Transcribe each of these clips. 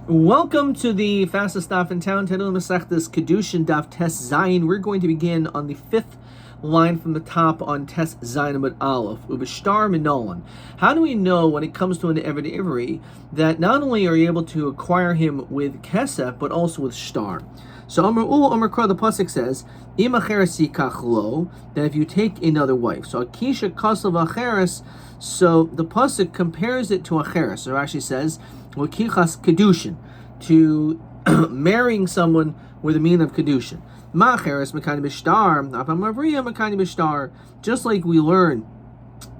Welcome to the fastest daf in town, Tedul Masechtas Kiddushin Daf Tes Zayin. We're going to begin on the fifth line from the top on Tes Zayin Amud Aleph. Ubishtar Minolan. How do we know when it comes to an Eved Ivri that not only are you able to acquire him with Kesef, but also with Shtar? So Amar Kra, the pasuk says, Im acheres yikach lo, that if you take another wife. So Akisha Kasav acheres, so the pasuk compares it to acheres. So Rashi says, Wakichas Kiddushin, to marrying someone with a mean of Kiddushin. Ma'acheres mekani b'shtar, apamavriya mekani b'shtar. Just like we learned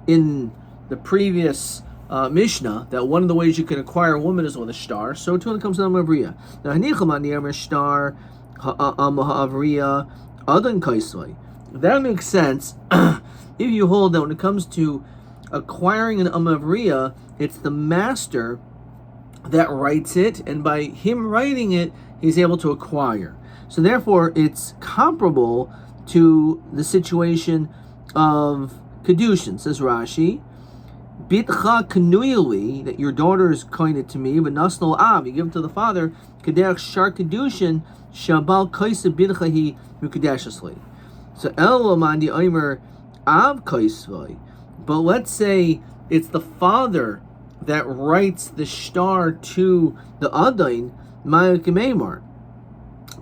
in the previous Mishnah, that one of the ways you can acquire a woman is with a shtar, so too when it comes to Amavriya. Now, hanicham aniyam shtar ha'avriya adan kaisvai. That makes sense if you hold that when it comes to acquiring an Amavriya, it's the master that writes it, and by him writing it, he's able to acquire. So therefore, it's comparable to the situation of Kiddushin, says Rashi. Bitcha kanuyali, that your daughter is coined to me, but nasnal av, you give it to the father, kaderach shar Kiddushin, shabal kaisa bitchahi mukadeshasli. So elamandi oimer av kaisvai. But let's say it's the father that writes the shtar to the adain, ma'akamemar.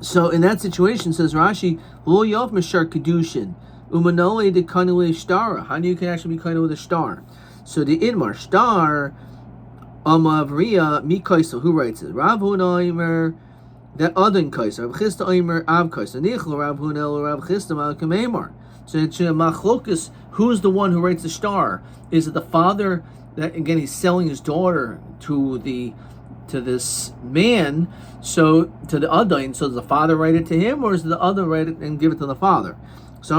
So in that situation, says Rashi, lo yov mashar Kiddushin, umanole de kanule shtara. How do you can actually be kind with a star? So the idmar star, amavriya mikaisa. Who writes it? Rav Huna Omer, that adain kaisa. Rav Chisda Omer av kaisa. Nichel Rav Huna el Rav Chisda ma'akamemar. So it's machlokus. Who's the one who writes the star? Is it the father? That again, he's selling his daughter to this man, so to the adain. So does the father write it to him, or does the adain write it and give it to the father? So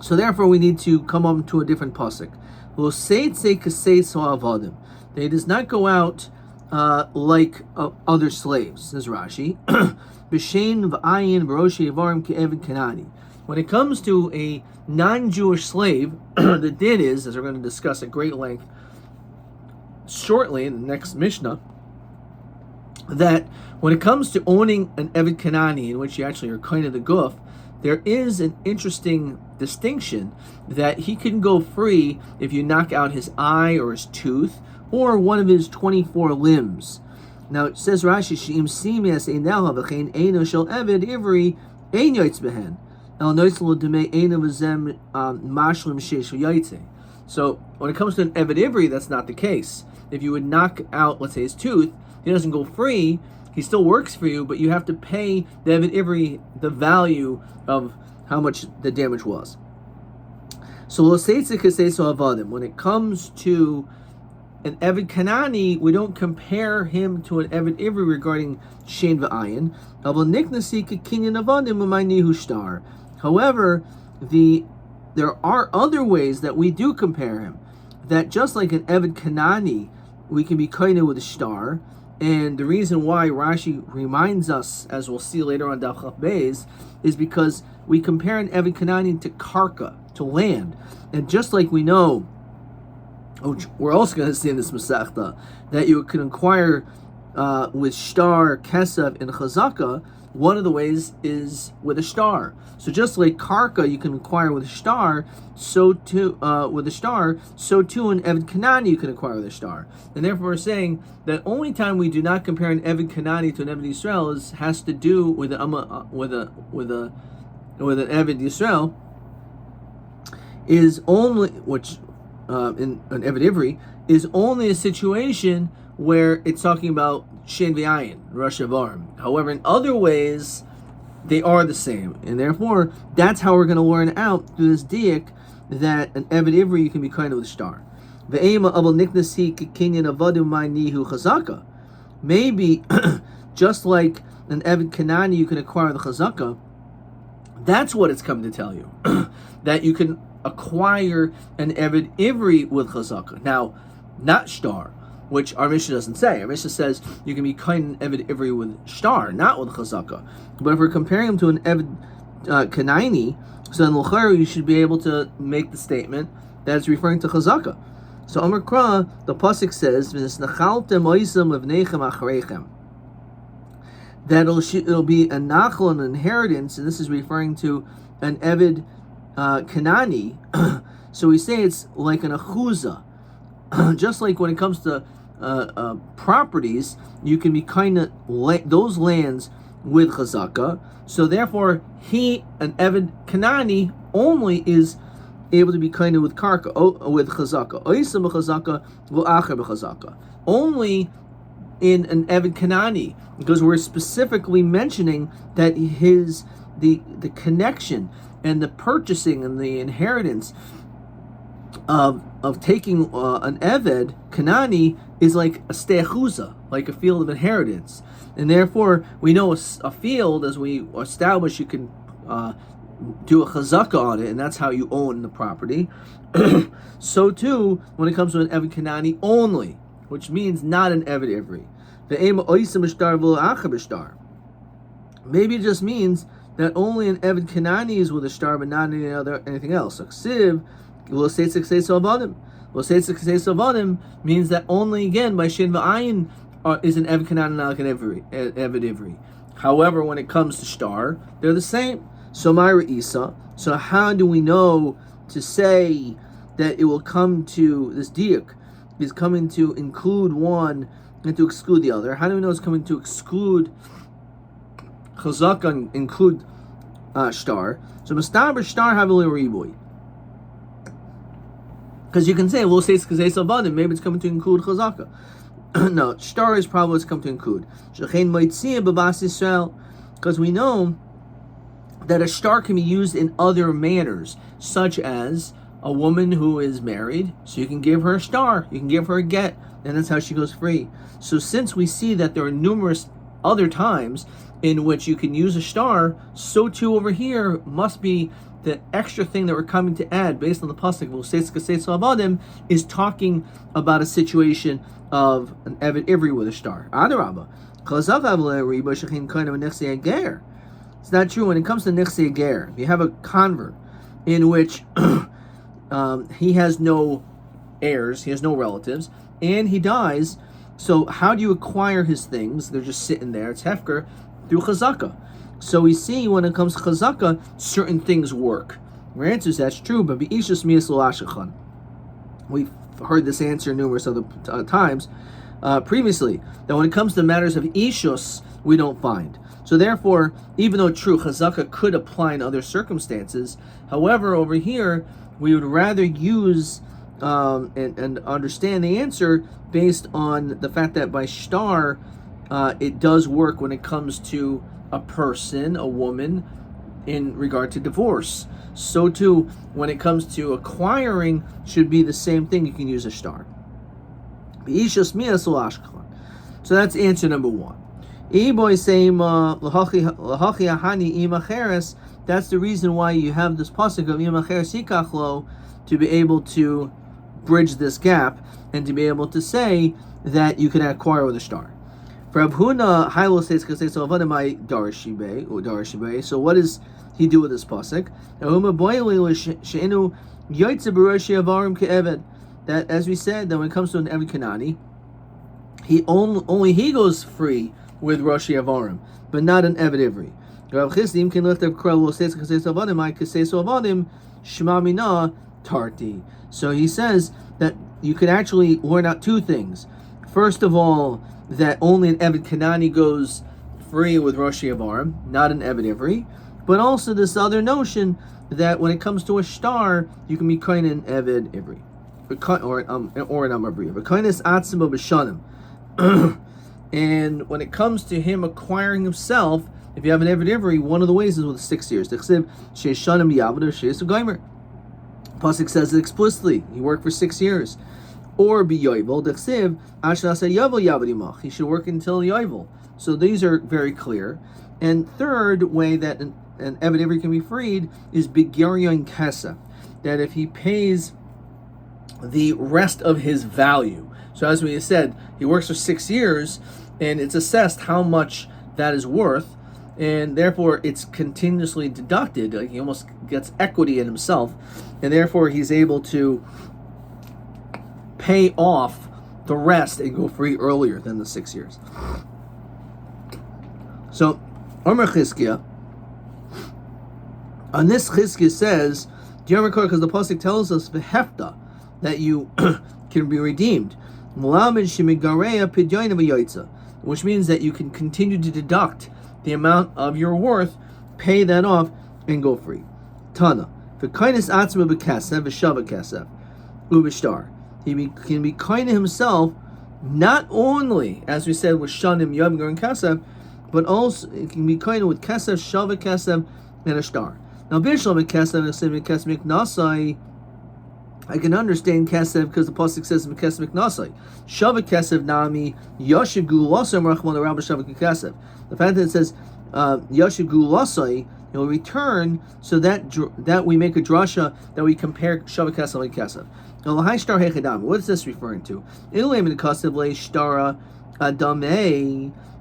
so therefore, we need to come up to a different pasuk. They does not go out like other slaves, says Rashi. When it comes to a non-Jewish slave, the din is, as we're going to discuss at great length shortly in the next Mishnah, that when it comes to owning an Eved Kanani, in which you actually are kind of the guf, there is an interesting distinction that he can go free if you knock out his eye or his tooth or one of his 24 limbs. Now it says Rashi, She'im simias einaha v'chein eino shel Eved Ivri ein yoitz behen. So when it comes to an Eved Ivri, that's not the case. If you would knock out, let's say, his tooth, he doesn't go free, he still works for you, but you have to pay the Eved Ivri the value of how much the damage was. So when it comes to an Eved Kanani, we don't compare him to an Eved Ivri regarding Shein v'ayin. However, there are other ways that we do compare him. That just like an Eved Kanani, we can be kind of with a star. And the reason why Rashi reminds us, as we'll see later on Daf Chaf Beis, is because we compare an Eved Kanani to karka, to land. And just like we know, we're also going to see in this Masechta, that you can acquire with shtar, kesef, and chazaka. One of the ways is with a star. So just like karka you can acquire with a star, so too an Eved Kanani you can acquire with a star. And therefore we're saying that only time we do not compare an Eved Kanani to an Eved Yisrael has to do with an Eved Yisrael is only in an Eved Ivri is only a situation where it's talking about Shein v'ayin, Rosh Havarim. However, in other ways, they are the same. And therefore, that's how we're going to learn out through this diak that an Eved Ivri you can be kind of with a star. Maybe, just like an Eved Kanani you can acquire the chazaka, that's what it's come to tell you. That you can acquire an Eved Ivri with chazaka. Now, not shtar, which our Mishnah doesn't say. Our Mishnah says you can be kind of Eved Ivri with shtar, not with chazaka. But if we're comparing him to an Eved Kanani, so in l'chayr you should be able to make the statement that it's referring to chazaka. So Amar Kra, the pasuk says, "V'nisnachaltem oisam levnechem acharechem," that it'll be a nachal, an inheritance, and this is referring to an Eved Kanani. So we say it's like an achuza. Just like when it comes to properties, you can be kind of those lands with chazaka. So therefore, an Eved Kanani, only is able to be kind of with karka, with chazaka. Oisam b'chazaka v'acher b'chazaka. Only in an Eved Kanani, because we're specifically mentioning that the connection and the purchasing and the inheritance of taking an Eved Kanani is like a stechuza, like a field of inheritance, and therefore we know a field, as we establish, you can do a chazaka on it, and that's how you own the property. So too, when it comes to an Eved Kanani only, which means not an Eved Ivri. Maybe it just means that only an Eved Kanani is with a star, but not anything else. We'll say Savanim means that only, again, by Shin V'ayin is an Eved Kanani, not like an Eved Ivri. However, when it comes to star, they're the same. So Myra Isa. So how do we know to say that it will come to, this diuk is coming to include one and to exclude the other? How do we know it's coming to exclude chazaka and include star? So Mustaber star have a little riboy. Because you can say, well, say it's Kazay maybe it's coming to include chazaka. No, star is probably what's coming to include. Because we know that a star can be used in other manners, such as a woman who is married, so you can give her a star, you can give her a get, and that's how she goes free. So since we see that there are numerous other times in which you can use a star, so too over here must be the extra thing that we're coming to add based on the pasuk is talking about a situation of an Eved Ivri with a star. Adarabba. It's not true when it comes to Nixi Ger. If you have a convert in which he has no heirs, he has no relatives, and he dies, so how do you acquire his things? They're just sitting there. It's Hefker through Chazaka. So we see when it comes to Chazaka, certain things work. Our answer is that's true, but Be'ishus Miyas L'Ashachan. We've heard this answer numerous other times previously, that when it comes to matters of Ishus, we don't find. So therefore, even though true, Chazaka could apply in other circumstances, however, over here, we would rather use and understand the answer based on the fact that by shtar, it does work when it comes to a person, a woman, in regard to divorce. So too, when it comes to acquiring, should be the same thing. You can use a shtar. So that's answer number one. That's the reason why you have this pasuk of imacheres yikachlo, to be able to bridge this gap and to be able to say that you can acquire with a star. For Abhuna, Hailo says, so what does he do with this pasuk? That, as we said, that when it comes to an Eved Kanani, only he goes free with Roshi Avarim, but not an Eved Ivri. Rav Chizdim can lift up Krol says Shema Mina Tarti. So he says that you can actually learn out two things. First of all, that only an Eved Kanani goes free with Roshi Avarim, not an Eved Ivri. But also this other notion that when it comes to a star, you can be kind of an Eved Ivri, or an Amabri. But kindness atzim b'shanim. And when it comes to him acquiring himself, if you have an Eved Ivri, one of the ways is with 6 years. Pasuk says it explicitly. He worked for 6 years. Or be yovel. He should work until yovel. So these are very clear. And third way that an Eved Ivri can be freed is b'geryon kesef, that if he pays the rest of his value. So as we said, he works for 6 years, and it's assessed how much that is worth, and therefore it's continuously deducted. Like he almost gets equity in himself, and therefore he's able to pay off the rest and go free earlier than the 6 years. So, Omer Chizkiah, on this Chizkiah says, because the pasuk tells us v'hefta, that you can be redeemed, which means that you can continue to deduct the amount of your worth, pay that off, and go free. Tana, v'kainis atzma b'kasef v'shava kasef ubishtar. He can be kind to himself, not only, as we said, with shanim, yom, and kasef, but also it can be kind with kasef, shava kasef, and a star. Now, bishlam kasef, kasef miknasai, I can understand kasef because the pasuk says kasef miknasai. Shava kasef nami yashigu lasai rachman rabba shava kasef. The fact that it says yashigu lasai, he'll return, so that we make a drasha that we compare shava kasef and kasef. What is this referring to?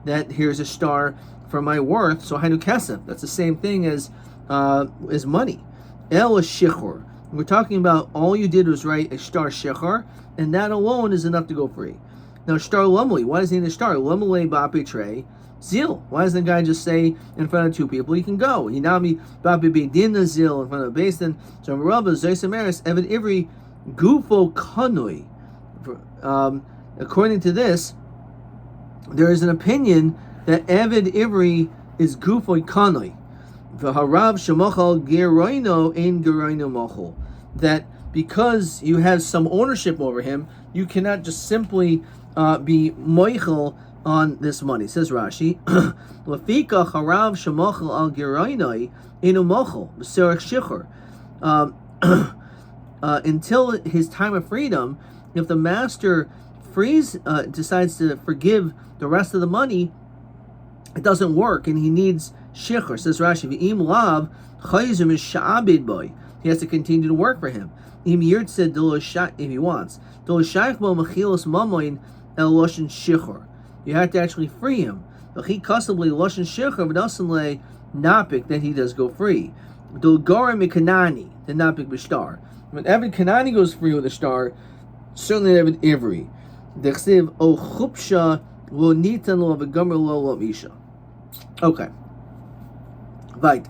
That here's a star for my worth. So hainu kasef. That's the same thing as money. El shichur. We're talking about all you did was write a star shichur, and that alone is enough to go free. Now star lumli. Why does he need a star? Lumli bapi trey zil. Why doesn't the guy just say in front of two people, you can go? Hinami bapi bedina zil in front of a basin. So Rabbi Zaysameris Evid Ivri Gufo kanoi. According to this, there is an opinion that Eved Ivri is Gufo kanoi. V'harav shemachal geroino ein geroino machol. That because you have some ownership over him, you cannot just simply be moichel on this money. Says Rashi, Lafika harav shemachal al geroinoi inu machol b'serach shichur. Until his time of freedom, if the master decides to forgive the rest of the money, it doesn't work, and he needs shichur. Says Rashi, v'im lav chayzum is sha'abid boy. He has to continue to work for him. Im yirtzeh if he wants. Shaykh bo mechilos mamoin el loshen shichur. You have to actually free him. V'chi kasabli loshen shichur v'dasan le napik, then he does go free. Dol gorem mikanani, the napik b'shtar. When Evan Kanani goes free with a star, certainly Evan Ivri. Dechsiv o chupsha lo nitan lo v'gomer lo lo isha. Okay. Right.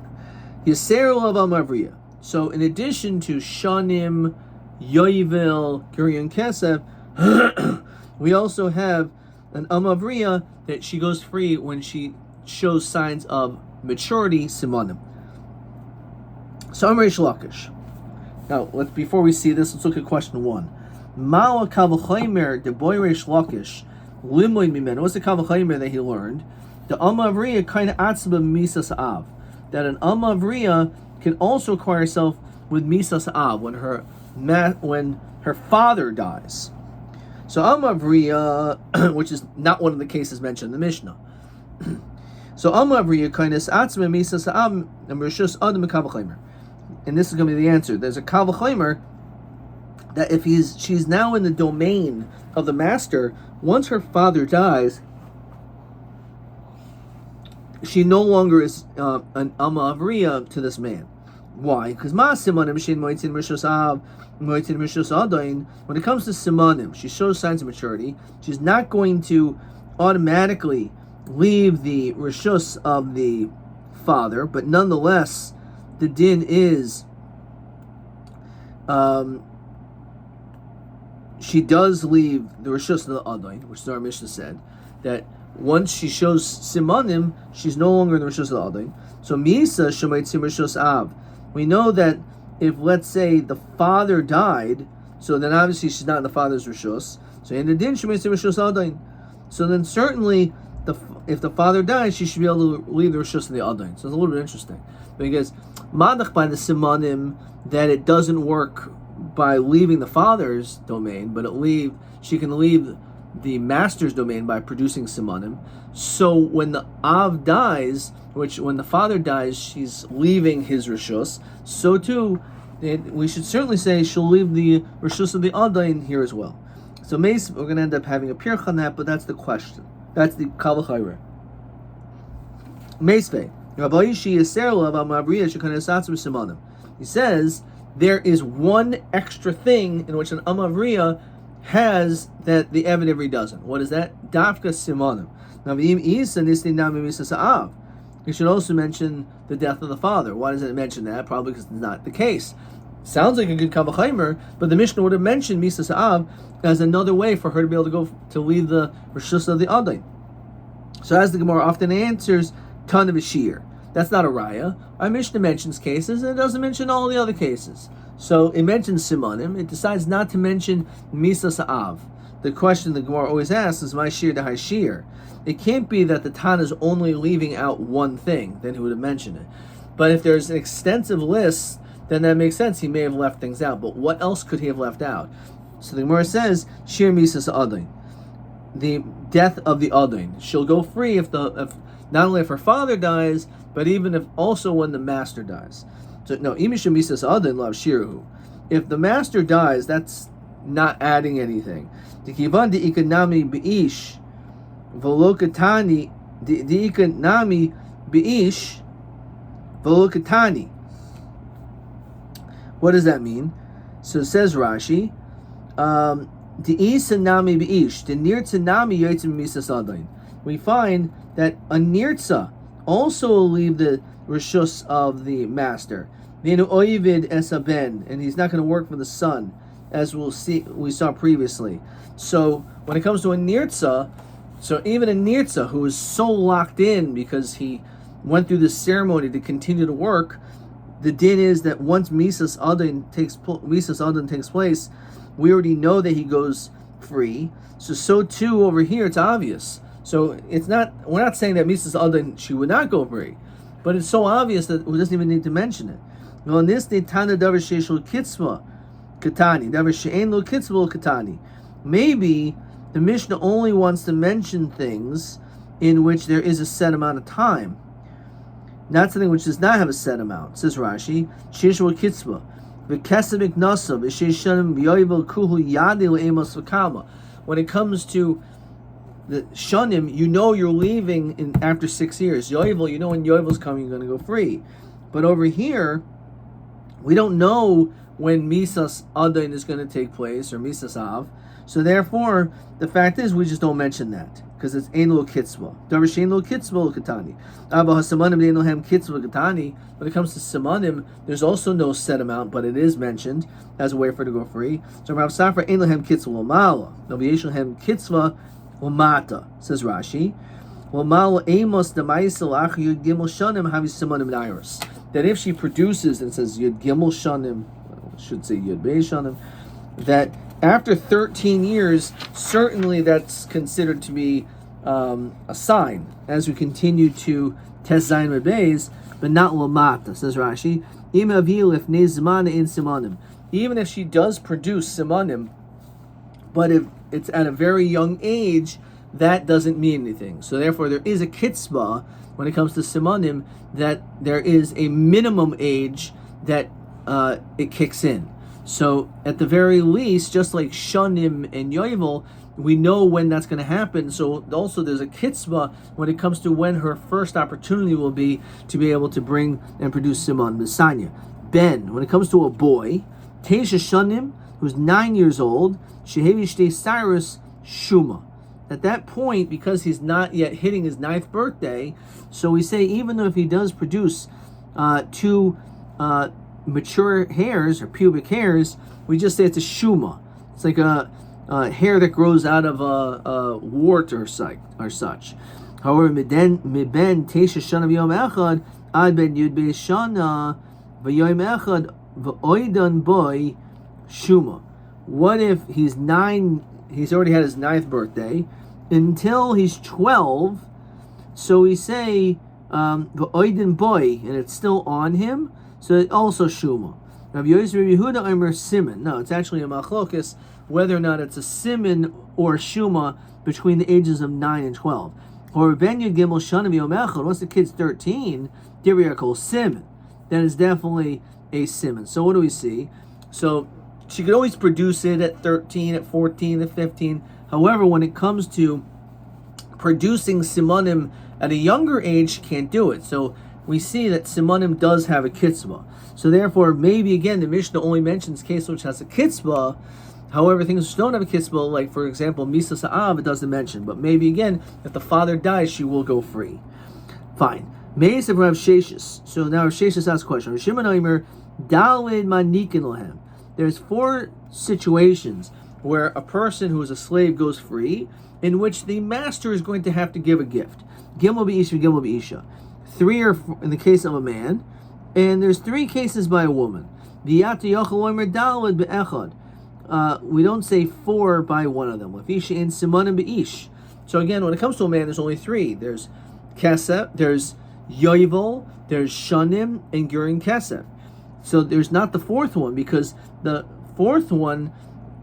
Yisera lo v'amavriya. So in addition to Shanim, Yoivel, Gurion Kesef, we also have an Amavriya that she goes free when she shows signs of maturity, Simonim. So I'm Reish Lakish. Now, before we see this, let's look at question 1. Ma'al kavachaymer de boy Reish Lakish limoy mimen. What's the kavachaymer that he learned? The Amavriya kind of atzba misas av. That an Amavriya can also acquire herself with misas av when her father dies. So Amavriya, which is not one of the cases mentioned in the Mishnah. So Amavriya kind of atzba misas av and rishus adam kavachaymer. And this is going to be the answer. There's a kavachaymer that if she's now in the domain of the master, once her father dies, she no longer is an amavriya to this man. Why? Because when it comes to simanim, she shows signs of maturity. She's not going to automatically leave the rishus of the father, but nonetheless, the din is she does leave the rishus of the adain, which our Mishnah said that once she shows simanim, she's no longer in the rishus of the adain. So misa shemaitzim rishus av. We know that if, let's say, the father died, so then obviously she's not in the father's rishus. So in the din shemaitzim rishus adain. So then certainly, if the father dies, she should be able to leave the rishus of the adain. So it's a little bit interesting because madach by the simanim that it doesn't work by leaving the father's domain, but she can leave the master's domain by producing simanim. So when the av dies, when the father dies, she's leaving his rishus. So too, we should certainly say she'll leave the rishus of the adain here as well. So we're going to end up having a pirch on that, but that's the question. That's the kavachayre. Meisvei. He says there is one extra thing in which an amavriya has that the Eved Ivri doesn't. What is that? Dafka Simonim. Now, you should also mention the death of the father. Why doesn't it mention that? Probably because it's not the case. Sounds like a good Kavachaimer, but the Mishnah would have mentioned Misa Sa'av as another way for her to be able to go to lead the Rishus of the Adain. So as the Gemara often answers, Tan of Ashir. That's not a raya. Our Mishnah mentions cases, and it doesn't mention all the other cases. So it mentions Simonim. It decides not to mention Misa Sa'av. The question the Gemara always asks is, my shir to shir. It can't be that the Tan is only leaving out one thing, then he would have mentioned it. But if there's an extensive list, then that makes sense. He may have left things out. But what else could he have left out? So the Gemara says, shir Misa Sa'adain. The death of the Adain. She'll go free if not only if her father dies, but even if also when the master dies. So no, Imisha Misa Sa'adain lav shiruhu. If the master dies, that's not adding anything. The kivan di ikanami beish velokatani di ikanami beish velokatani. What does that mean? So it says Rashi, the isanami beish, the nirtsanami yotzim misa sadain. We find that a nirtza also will leave the rishus of the master. Venu oivid esaben, and he's not going to work for the son, as we saw previously. So when it comes to a nirtza, so even a nirtza who is so locked in because he went through this ceremony to continue to work, the din is that once Misas Adin takes place, we already know that he goes free. So too over here, it's obvious. So we're not saying that Misas Adin, she would not go free, but it's so obvious that we doesn't even need to mention it. Well, in this, Tana davar sheishul kitzma katani, davar she'en lo kitzma katani. Maybe the Mishnah only wants to mention things in which there is a set amount of time, not something which does not have a set amount. Says Rashi, sheishul kitzma v'kesavik nasav v'sheishanim v'yoyvel kuhu yadi le'emos v'kama. When it comes to the shanim, you know you're leaving after 6 years. Yovel, you know when Yovel's coming, you're going to go free. But over here, we don't know when Misas Adain is going to take place, or Misas Av. So therefore, the fact is, we just don't mention that, because it's Ein Lo Kitzvah. Davar Shein Lo Kitzvah Katani. Abba HaSamanim Dein Lo Hem Kitzvah Katani. When it comes to Samanim, there's also no set amount, but it is mentioned as a way for it to go free. So Rav Safra Ein Lo Hem Kitzvah L'mala. Rabbi Yesh Lo Hem Kitzvah L'mata, says Rashi. L'mala Amos D'Maisel Ach Yud Gimel Shanim Havi Samanim Nairos. That if she produces, and says Yud Gimel Shanim, I should say Yud Beis Shanim, that after 13 years, certainly that's considered to be a sign as we continue to test Zayin Beis, but not Lamata, says Rashi. Even if she does produce Simanim, but if it's at a very young age, that doesn't mean anything. So therefore, there is a kitzbah when it comes to Simanim, that there is a minimum age that it kicks in. So at the very least, just like Shanim and Yovel, we know when that's going to happen. So also there's a kitzbah when it comes to when her first opportunity will be to be able to bring and produce Siman Bisanya. Ben, when it comes to a boy, Teisha Shanim, who's 9 years old, Shehevi Shtei Cyrus Shuma. At that point, because he's not yet hitting his 9th birthday, so we say even though if he does produce two mature hairs or pubic hairs, we just say it's a shuma. It's like a hair that grows out of a wart or such. However, miben teisha shana v'yom echad ad ben yud beis shana v'yom echad v'oidan boy shuma. What if he's 9? He's already had his 9th birthday until he's 12. So we say v'oidan boy, and it's still on him. So it also shuma. Rabbi Yehuda Omer Siman. No, it's actually a machlokas whether or not it's a siman or shuma between the ages of 9 and 12. Or ben yud gimel shana v'yom echad. Once the kid's 13, diriyakol siman. Then it's definitely a siman. So what do we see? So she could always produce it at 13, at 14, at 15. However, when it comes to producing simanim at a younger age, she can't do it. So we see that Simanim does have a kitzvah. So therefore, maybe again, the Mishnah only mentions case which has a kitzvah. However, things which don't have a kitzbah, like for example, Misa Sa'av, it doesn't mention. But maybe again, if the father dies, she will go free. Fine. Meis of Rav Sheshis. So now Rav Sheshis asks a question. Rav Shimon Omer, Dalid Manikin Lahem. There's 4 situations where a person who is a slave goes free, in which the master is going to have to give a gift. Gimel B'isha, Gimel B'isha. 3 are in the case of a man, and there's 3 cases by a woman. We don't say 4 by one of them. So again, when it comes to a man, there's only 3. There's Kesef, there's Yovel, there's Shanim, and Gurin Kesef. So there's not the 4th one, because the 4th one,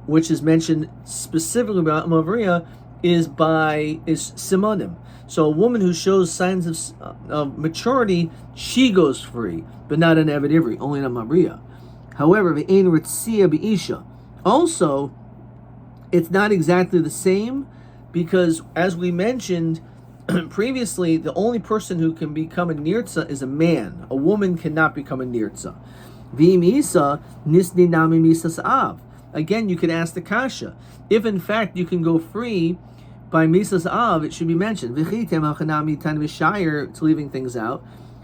which is mentioned specifically about Mavriya, is Simonim. So a woman who shows signs of maturity, she goes free, but not an Eved Ivri, only in a Mavriya. However, V'ein Ritzia B'isha. Also, it's not exactly the same, because as we mentioned previously, the only person who can become a nirtza is a man. A woman cannot become a nirtza. V'im isa nisni nami misas av. Again, you could ask the kasha. If in fact you can go free by misas av, it should be mentioned. V'chitem hachanami tan v'shayir, it's leaving things out.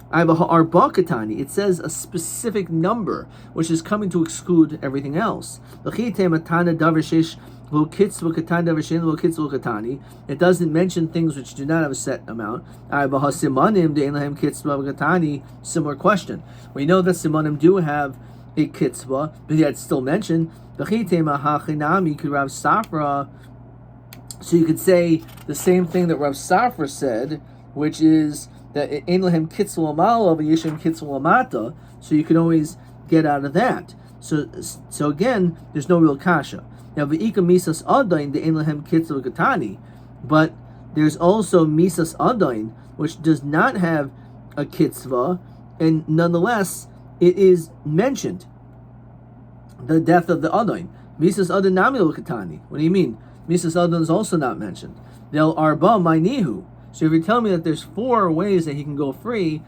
It says a specific number, which is coming to exclude everything else. It doesn't mention things which do not have a set amount. Similar question. We know that simanim do have a kitzvah, but yet it's still mentioned. So you could say the same thing that Rav Safra said, which is that ein lahem kitzvah amala v'yishem kitzvah amata, so you can always get out of that. So again, there's no real kasha. Now v'ika misas adain the ein lahem kitzvah katani, but there's also misas adain, which does not have a kitzvah, and nonetheless it is mentioned. The death of the adain, misas adain nami katani. What do you mean? Misas adain is also not mentioned. Del arba ma'nihu. So if you tell me that there's 4 ways that he can go free,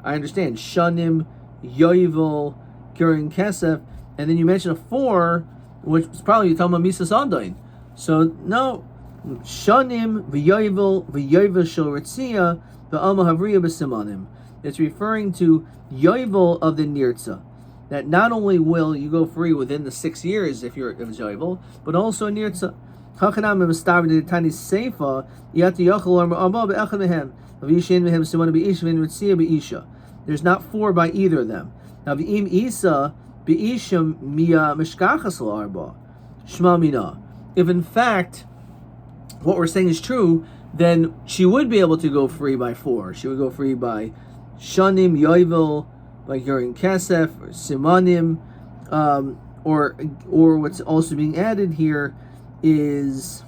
I understand. Shanim, Yovel, Gurin Kesef, and then you mention a 4, which is probably you're talking about Misas Adain. So no, Shanim, V'Yovel Shel Ritzia, V'Alma Havriya B'Simanim. It's referring to Yovel of the Nirtza. That not only will you go free within the 6 years if it's Yovel, but also a Nirtza. There's not 4 by either of them. Now, if in fact what we're saying is true, then she would be able to go free by 4. She would go free by Shanim, Yovel, by Gurin Kesef, or Simanim, or what's also being added here is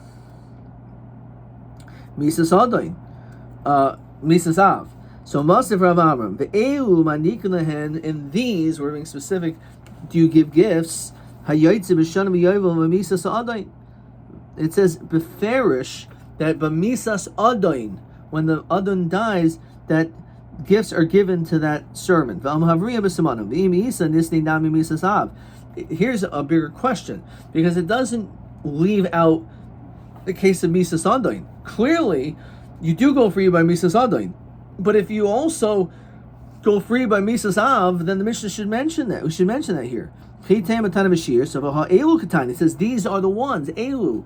Misas Adain, Misas Av. So Masif Rav Amram, Ve'elu Manikin Lahen, in these, we're being specific, do you give gifts? Hayotze B'Shanim Yovel V'Misas Adain. It says Beferish that B'Misas Adain, when the Adon dies, that gifts are given to that servant. V'Am Havriya B'Simanim, V'Im Isa Nisni Nami Misas Av. Here's a bigger question, because it doesn't leave out the case of Misas Adain. Clearly, you do go free by Misas Adain. But if you also go free by Misas Av, then the Mishnah should mention that. We should mention that here. So it says these are the ones, Elu.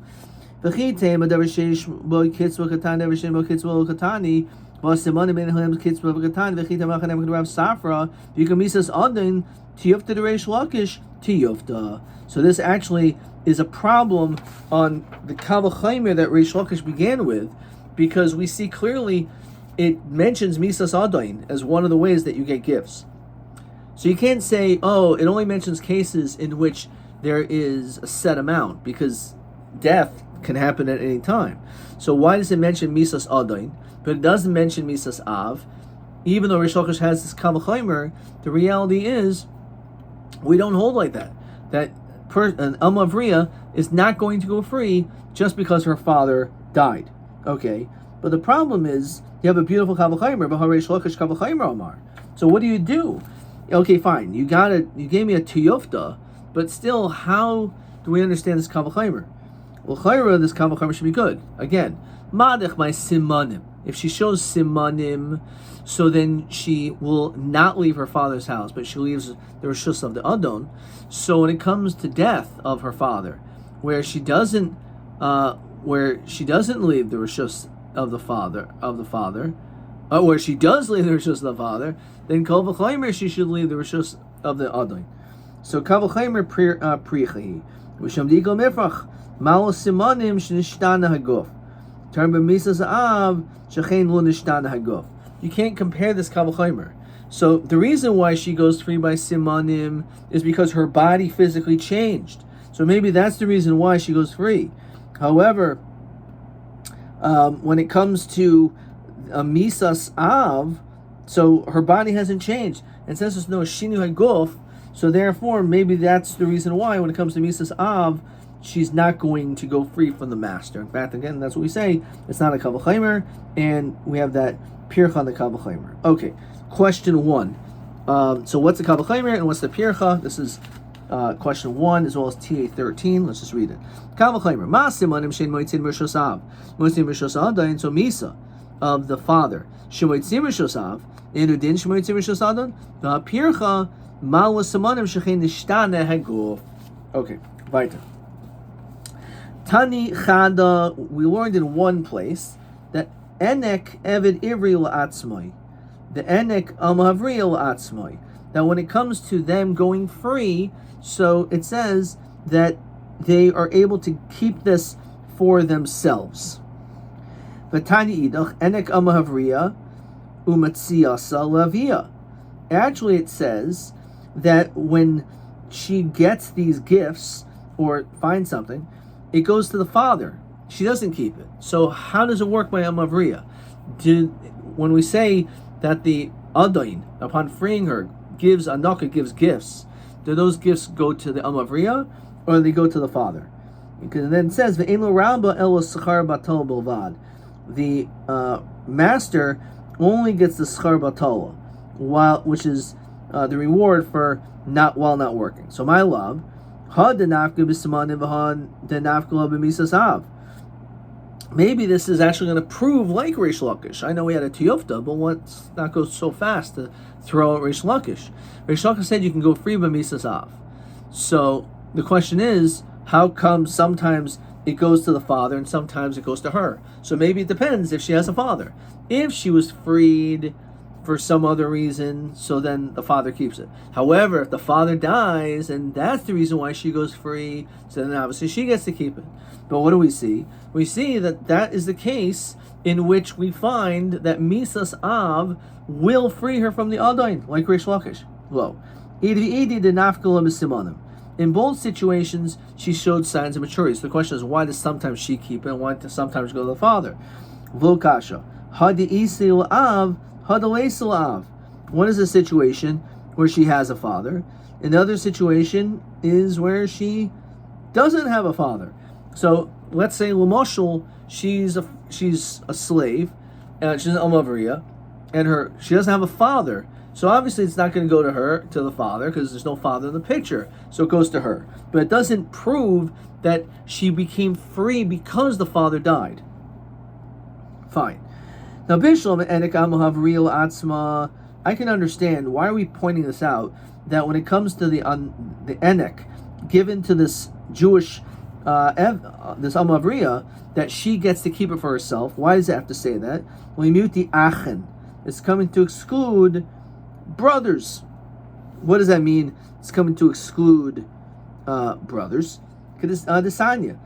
So this actually is a problem on the Kal V'Chomer that Reish Lakish began with, because we see clearly it mentions Misas Adain as one of the ways that you get gifts. So you can't say, oh, it only mentions cases in which there is a set amount, because death can happen at any time. So why does it mention Misas Adain, but it doesn't mention Misas Av? Even though Reish Lakish has this Kal V'Chomer, the reality is we don't hold like that. That an Alma Avriya is not going to go free just because her father died. Okay, but the problem is you have a beautiful Kal V'Chomer, but Reish Lakish Kal V'Chomer Amar. So what do you do? Okay, fine. You gave me a tiyufta, but still, how do we understand this Kal V'chomer? Well, Chayra, this Kal V'chomer should be good. Again, Madech my Simanim. If she shows Simanim, so then she will not leave her father's house, but she leaves the Rishus of the Adon. So when it comes to death of her father, where she doesn't leave the Rishus of the father, where she does leave the Rishus of the father, then Kal V'chomer she should leave the Rishus of the Adon. So Kal V'chomer prichahi, V'sham Digal Mifrach, Malo Simanim Shnishtan Haguf. Turn b'misas av shechein lo nishtana haguf. You can't compare this Kal V'chomer. So the reason why she goes free by simanim is because her body physically changed. So maybe that's the reason why she goes free. However, when it comes to misas av, so her body hasn't changed, and since there's no shinu haguf, so therefore maybe that's the reason why when it comes to misas av, she's not going to go free from the master. In fact, again, that's what we say. It's not a Kal V'chomer, and we have that pircha on the Kal V'chomer. Okay, question 1. So what's the Kal V'chomer and what's the pircha? This is question 1 as well as TA 13. Let's just read it. Kal V'chomer. Ma simanim shein moitzin rishos av. Moitzin rishos adayin. So misa of the father. Shemoitzin rishos av. Inu din shemoitzin rishos adayin. The pircha mal simanim shechein nishtana haguf. Okay, weiter. Tani Chada, we learned in one place that Enek Eved Ivri La'atzmai, the Enek Amavri La'atzmai, that when it comes to them going free, so it says that they are able to keep this for themselves. Vatani Idach Enek Amavriya Umatsiasa Lavia. Actually, it says that when she gets these gifts or finds something, it goes to the father. She doesn't keep it. So how does it work by Amavriya? When we say that the Adain, upon freeing her, gives gifts, do those gifts go to the Amavriya or do they go to the father? Because then it says Ve'eno Rabba elo Schar Batal Bilvad. The master only gets the Schar Batal, which is the reward for not working. So my love, maybe this is actually going to prove like Reish Lakish. I know we had a Tiyufta, but let's not go so fast to throw out Reish Lakish. Reish Lakish said you can go free by Misasav. So the question is, how come sometimes it goes to the father and sometimes it goes to her? So maybe it depends if she has a father. If she was freed for some other reason, so then the father keeps it. However, if the father dies, and that's the reason why she goes free, so then obviously she gets to keep it. But what do we see? We see that that is the case in which we find that Misas Av will free her from the Adain, like Reish Lakish. Lo. In both situations, she showed signs of maturity. So the question is, why does sometimes she keep it and why does sometimes go to the father? Lo kasha. Hadi isil av. One is a situation where she has a father. Another situation is where she doesn't have a father. So let's say Lamoshul, she's a slave, she's an Amavriya, and she doesn't have a father. So obviously it's not going to go to the father because there's no father in the picture. So it goes to her. But it doesn't prove that she became free because the father died. Fine. Now, Bishlam Enek Amahavriel Atzma, I can understand why are we pointing this out, that when it comes to the Enek given to this Jewish this Amavriya, that she gets to keep it for herself. Why does it have to say that? Limuti Achen. It's coming to exclude brothers. What does that mean? It's coming to exclude brothers. Desanya.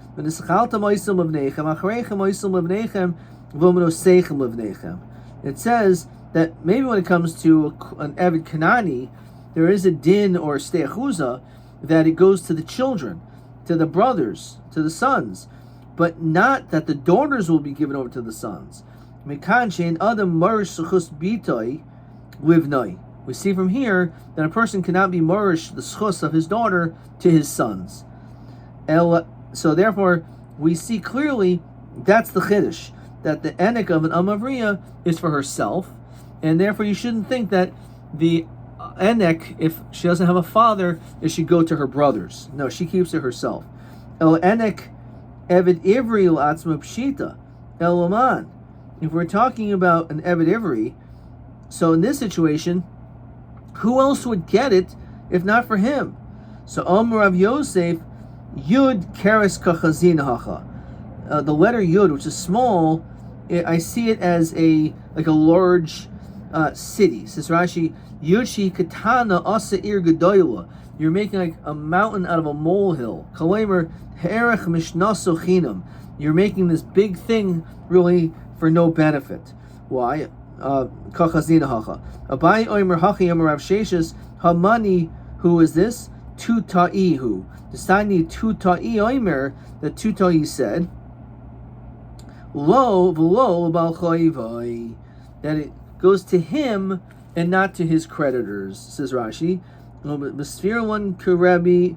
It says that maybe when it comes to an Eved Kanani, there is a din or steachuza that it goes to the children, to the brothers, to the sons, but not that the daughters will be given over to the sons. We see from here that a person cannot be marish the schus of his daughter to his sons. So therefore, we see clearly that's the chiddush, that the enek of an Amavriya is for herself, and therefore you shouldn't think that the enek, if she doesn't have a father, it should go to her brothers. No, she keeps it herself. El enek Eved Ivri L'atzma Pshita El Oman. If we're talking about an Eved Ivri, so in this situation, who else would get it if not for him? So Omer Rav Yosef, Yud Keres Kachazin Hacha. The letter Yud, which is small, I see it as a large city. Says Rashi, Yudshi Katana Asa Ir Gedoyla. You're making like a mountain out of a molehill. Kalemer Herech Mishnaso Chinam. You're making this big thing really for no benefit. Why? Kachazina Hacha. Abai Omer Hachi Omer Rav Sheshes Hamani. Who is this? Tuta'ihu. The Sani Tuta'i Omer. The Tuta'i said, Lo v'lo bal chayvai, that it goes to him and not to his creditors. Says Rashi, B'sfirulon Rabbi,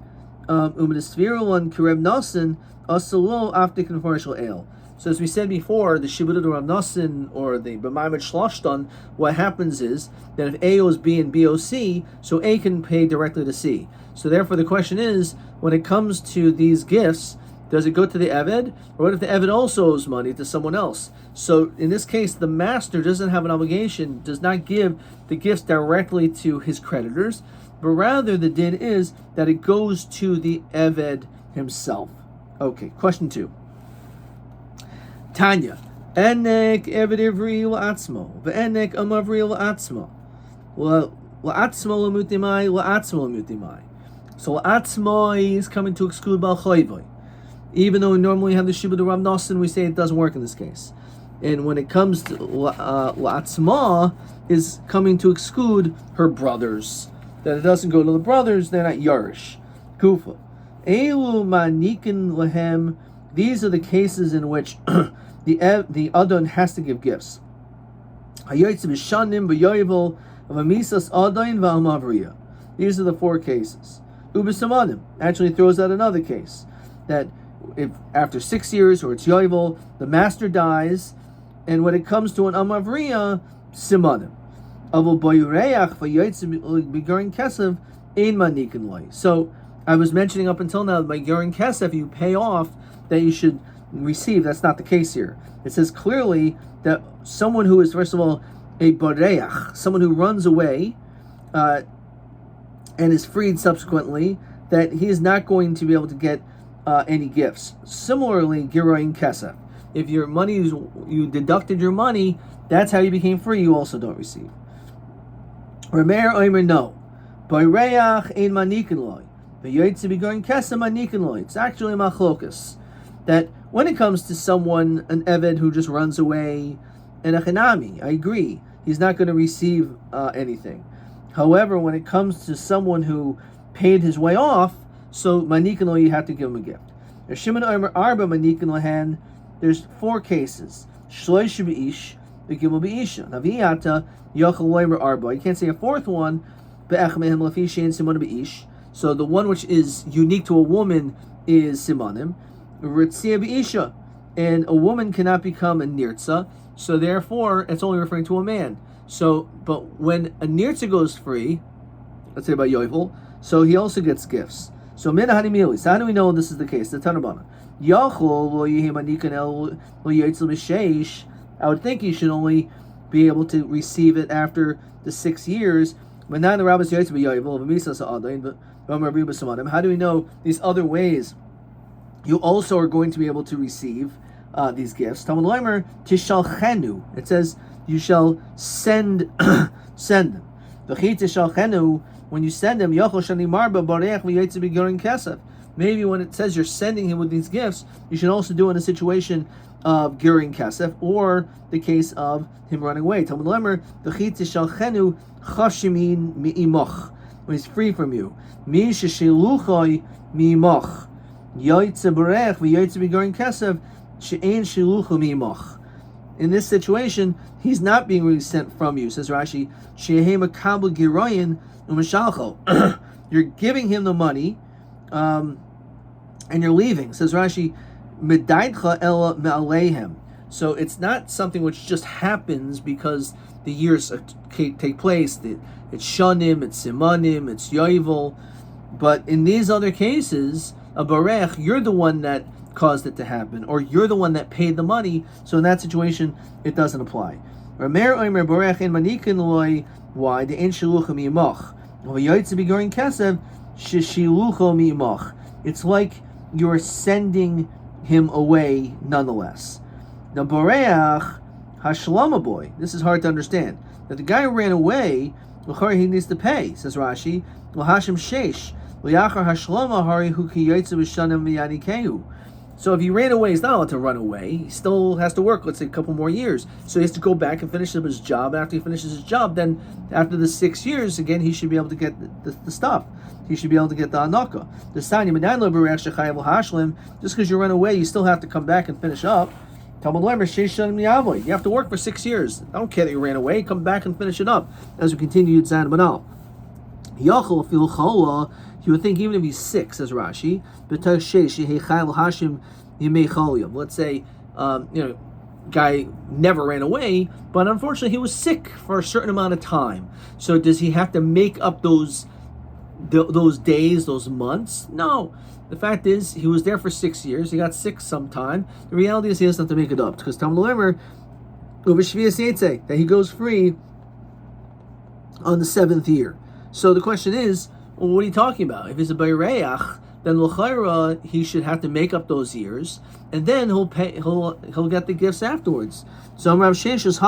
B'sfirulon Reb Nosson asalo after convertial ale. So as we said before, the Shibud Rav Nosson or the B'maimed Shloshton, what happens is that if A owes B and B owes C, so A can pay directly to C. So therefore the question is, when it comes to these gifts, does it go to the Eved? Or what if the Eved also owes money to someone else? So in this case, the master doesn't have an obligation, does not give the gifts directly to his creditors, but rather the din is that it goes to the Eved himself. Okay, question 2. Tanya, Enek Eved Ivri La'atzmo, Ve'enek Amavri La'atzmo. La'atzmo L'mutimai, La'atzmo L'mutimai. So La'atzmo is coming to exclude Bal Chayvoi. Even though we normally have the Shibud Rav Nosson, we say it doesn't work in this case. And when it comes to La'atzma, is coming to exclude her brothers. That it doesn't go to the brothers, they're not Yarish. Kufa. Elu Manikin Lahem. These are the cases in which the Adon has to give gifts. These are the 4 cases. Ubisamanim actually throws out another case, that if after 6 years or it's Yovel, the master dies, and when it comes to an Amavriya, Simanim. So I was mentioning up until now, by Gerin Kesef, you pay off, that you should receive. That's not the case here. It says clearly that someone who is, first of all, a Bareach, someone who runs away and is freed subsequently, that he is not going to be able to get any gifts. Similarly, Giroin Kesef. If your money, you deducted your money, that's how you became free, you also don't receive. Rameir Omer, no. Bareach ein manikin loy. V'yoytze b'gorin kesef manikin loy. It's actually machlokas. That when it comes to someone, an Eved who just runs away, and a Chinami, I agree, he's not going to receive anything. However, when it comes to someone who paid his way off, so manikin lo, you have to give him a gift. There's Shimon Omer Arba manikin lohan. There's 4 cases. Shloish b'ish, v'gimel b'isha. Naviyata yochel loimer Arba. You can't say a 4th one, be'ech mehem lafi shein simon b'ish. So the one which is unique to a woman is simonim. Ritzia b'isha, and a woman cannot become a nirtza, so therefore it's only referring to a man. So, but when a nirtza goes free, let's say by Yovel, so he also gets gifts. So min hanimili. So how do we know this is the case? The Tanabana. Yachol lo yehi manikan el lo yitzel b'sheish. I would think he should only be able to receive it after the 6 years. But not the rabbis yitzel b'yovel v'misas ha'adayin. But how do we know these other ways? You also are going to be able to receive these gifts. Talmud Leimer tishalchenu. It says you shall send them. V'chi tishalchenu, when you send them, yochel shani marba bareach v'yetze b'gorin kesef. Maybe when it says you're sending him with these gifts, you should also do it in a situation of Gerin Kesef, or the case of him running away. Talmud Leimer v'chi tishalchenu chashimin mi'imoch, when he's free from you. Mi sheshiluchoi mi'imoch. In this situation, he's not being really sent from you, says Rashi. You're giving him the money, and you're leaving, says Rashi. So it's not something which just happens because the years take place. It's shanim, it's simanim, it's yovel. But in these other cases, a barech, you're the one that caused it to happen, or you're the one that paid the money. So in that situation, it doesn't apply. Ramer oimer barech in manikin loy. Why the ein shiluchim yimach? It's like you're sending him away nonetheless. Now, Boreach Hashlama boy. This is hard to understand. That the guy who ran away, he needs to pay, says Rashi. L'hashim sheish l'yachar Hashlama hari hu ki yotze b'shanim v'yanikehu. So if he ran away, he's not allowed to run away. He still has to work, let's say, a couple more years. So he has to go back and finish up his job. After he finishes his job, then after the 6 years, again, he should be able to get the stuff. He should be able to get the anaka. Just because you run away, you still have to come back and finish up. You have to work for 6 years. I don't care that you ran away. Come back and finish it up. As we continue, Tzad Manal. You would think even if he's sick, says Rashi, let's say, guy never ran away, but unfortunately he was sick for a certain amount of time. So does he have to make up those days, those months? No. The fact is, he was there for 6 years. He got sick sometime. The reality is he doesn't have to make it up, because Talmud Lemer, that he goes free on the 7th year. So the question is, well, what are you talking about? If he's a bayreach, then l'chayra he should have to make up those years, and then he'll get the gifts afterwards. So Rav Sheshes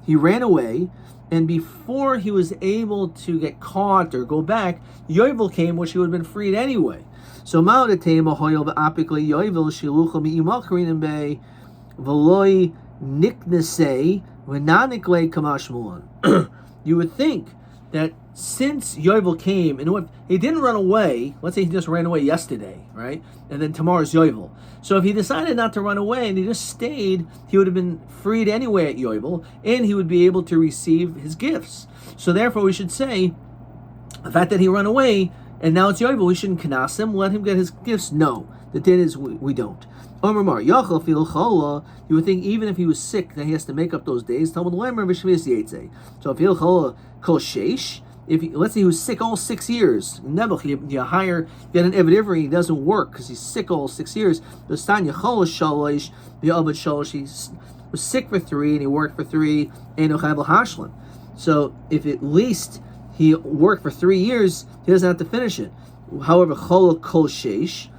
he ran away, and before he was able to get caught or go back, Yovel came, which he would have been freed anyway. So Ma'odatema hoyel v'apikle Yovel shilucha mi'imakrin be v'loi niknesei v'nanikle kamashmulan. You would think that since Yovel came, and he didn't run away, let's say he just ran away yesterday, right? And then tomorrow's Yovel. So if he decided not to run away and he just stayed, he would have been freed anyway at Yovel, and he would be able to receive his gifts. So therefore we should say, the fact that he ran away, and now it's Yovel, we shouldn't kanas him, let him get his gifts. No. The din is we don't. You would think even if he was sick, that he has to make up those days. So if he'll kol sheish, let's say he was sick all 6 years, Nebuch, you get an Eved Ivri, he doesn't work because he's sick all 6 years. He was sick for 3 and he worked for 3, so if at least he worked for 3 years, he doesn't have to finish it. However, kol sheish,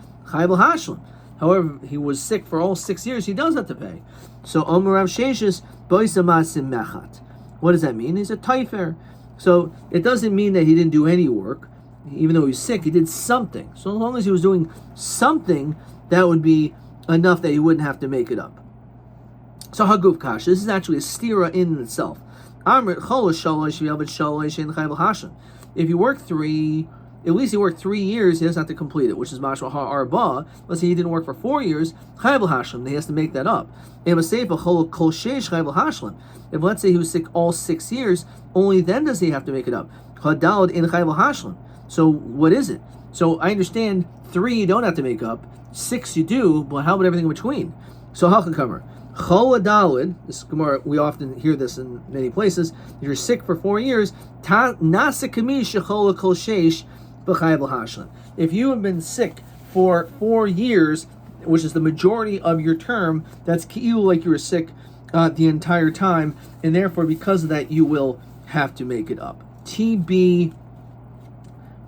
however, he was sick for all 6 years, he does have to pay. So Omer Rav Sheshes boisamasim mechat. What does that mean? He's a taifer. So it doesn't mean that he didn't do any work. Even though he was sick, he did something. So as long as he was doing something, that would be enough that he wouldn't have to make it up. So Haguf Kash, this is actually a stira in itself. If you work 3, at least he worked 3 years, he doesn't have to complete it, which is Mashma Ha'arba. Let's say he didn't work for 4 years, Chayvel Hashlam, he has to make that up. If let's say he was sick all 6 years, only then does he have to make it up. Hadalad in Chayvel Hashlam. So what is it? So I understand 3 you don't have to make up, 6 you do, but how about everything in between? So Halchakamer. Chol Adalid, this Gemara, we often hear this in many places. If you're sick for 4 years, Nasikami Shechol Kol Sheish. If you have been sick for 4 years, which is the majority of your term, that's ki'u, like you were sick the entire time, and therefore because of that you will have to make it up. TB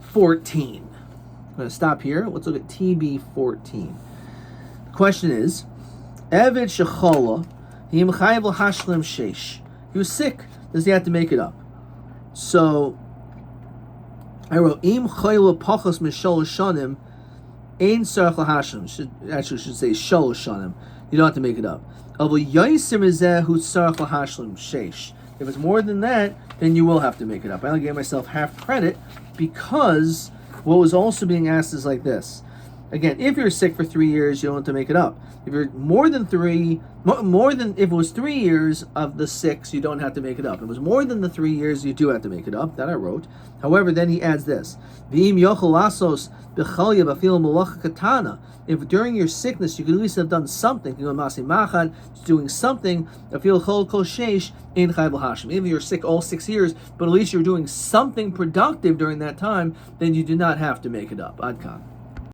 14. I'm going to stop here. Let's look at TB 14. The question is, Eved Shechola Him Chayvel Hashlim Sheish. He was sick. Does he have to make it up? So I wrote Im Chayla Pachas Mishol Shanim Ein Sarach LaHashlim. Should say Shol Shanim. You don't have to make it up. If it's more than that, then you will have to make it up. I only gave myself half credit because what was also being asked is like this. Again, if you're sick for 3 years, you don't have to make it up. If you're more than if it was 3 years of the 6, you don't have to make it up. If it was more than the 3 years, you do have to make it up. That I wrote. However, then he adds this: V'im yochel asos b'chalya b'afil malacha katana. If during your sickness you could at least have done something, doing something, afil chol kol sheish in chayv l'hashim. Even if you're sick all 6 years, but at least you're doing something productive during that time, then you do not have to make it up. Ad kan.